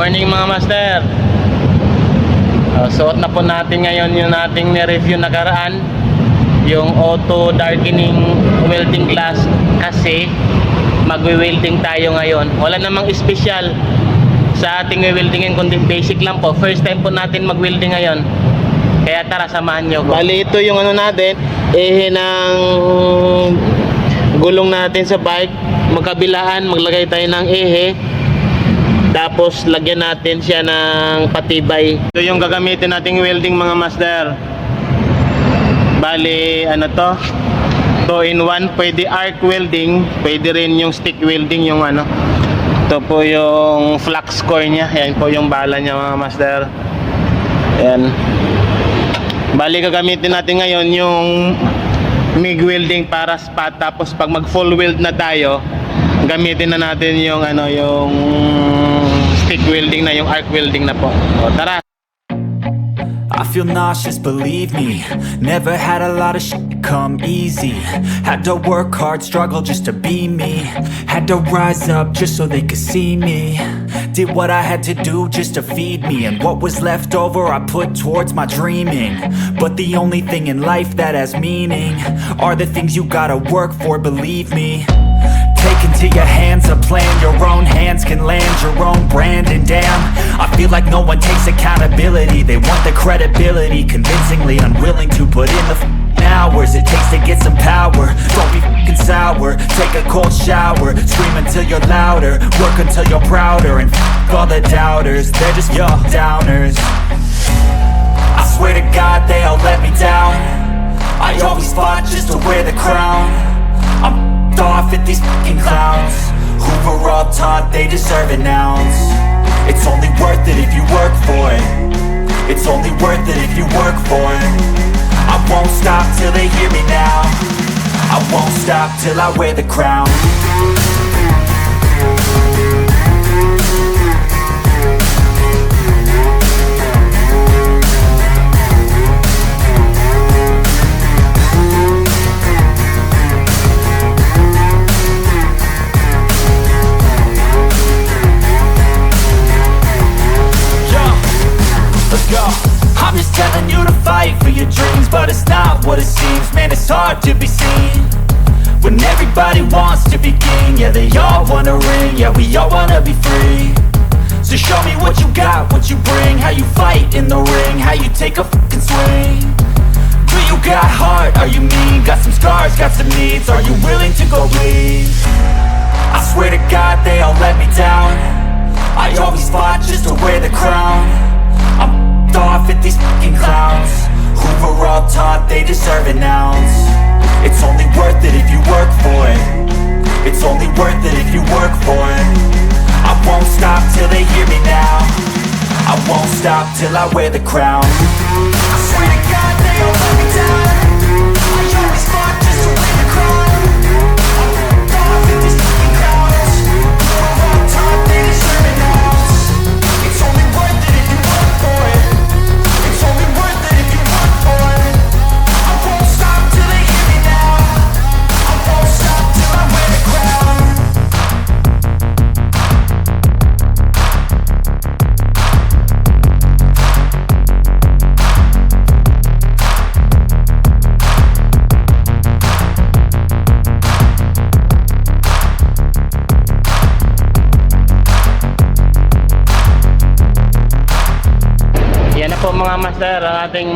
morning mga master. Suot na po natin ngayon yung nating ni-review nakaraan, yung auto darkening welding glass, kasi magwe-welding tayo ngayon. Wala namang special sa ating weldingin, kundi basic lang po. First time po natin mag-welding ngayon, kaya tara, samahan nyo ko. Bali, ito yung ano natin, ng gulong natin sa bike. Magkabilaan, maglagay tayo ng tapos lagyan natin siya ng patibay. Ito yung gagamitin nating welding mga master. Bali, ano to, 2-in-1. Pwede arc welding, pwede rin yung stick welding, yung ano. Ito po yung flux core nya. Yan po yung bala nya mga master. Yan. Bali, gagamitin natin ngayon yung MIG welding para spot. Tapos pag mag full weld na tayo, gamitin na natin yung ano, yung stick welding na, yung arc welding na po. O, tara. I feel nauseous, believe me. Never had a lot of shit come easy. Had to work hard, struggle just to be me. Had to rise up just so they could see me. Did what I had to do just to feed me, and what was left over I put towards my dreaming. But the only thing in life that has meaning are the things you gotta work for, believe me. Take into your hands a plan, your own hands can land your own brand. And damn, I feel like no one takes accountability. They want the credibility, convincingly unwilling to put in the hours it takes to get some power. Don't be f***ing sour, take a cold shower. Scream until you're louder, work until you're prouder. And f*** all the doubters, they're just your downers. I swear to God they all let me down. I always fought just to wear the crown. I'm off at these fucking clowns who were all taught they deserve an ounce. It's only worth it if you work for it. It's only worth it if you work for it. I won't stop till they hear me now. I won't stop till I wear the crown. I'm just telling you to fight for your dreams, but it's not what it seems. Man, it's hard to be seen when everybody wants to be king. Yeah, they all wanna ring, yeah, we all wanna be free. So show me what you got, what you bring, how you fight in the ring, how you take a fucking swing. Do you got heart, are you mean? Got some scars, got some needs, are you willing to go bleed? I swear to God they all let me down. I always fought just to wear the crown. I'm off at these fucking clowns who were all taught they deserve an ounce. It's only worth it if you work for it. It's only worth it if you work for it. I won't stop till they hear me now. I won't stop till I wear the crown. I swear to God they all let me down. I always fought just to wear the crown. I'm off at these fucking clowns who were all taught they deserve an ounce. It's only worth it if you work for it. It's only worth it if you work for it. I won't stop till they hear me now. I won't stop till I wear the crown. Yan na po mga master, ang ating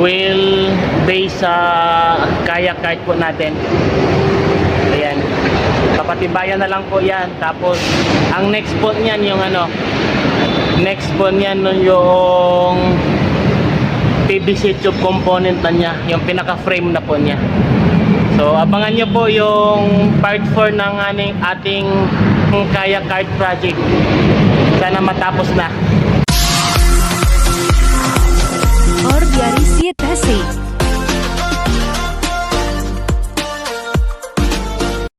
wheel base sa kayak cart po natin. Ayan, papatibayan na lang po yan. Tapos ang next po niyan yung ano, next po niyan yung PVC tube component na niya, yung pinaka frame na po niya. So abangan nyo po yung part 4 ng ating kayak cart project. Sana matapos na. और 11 से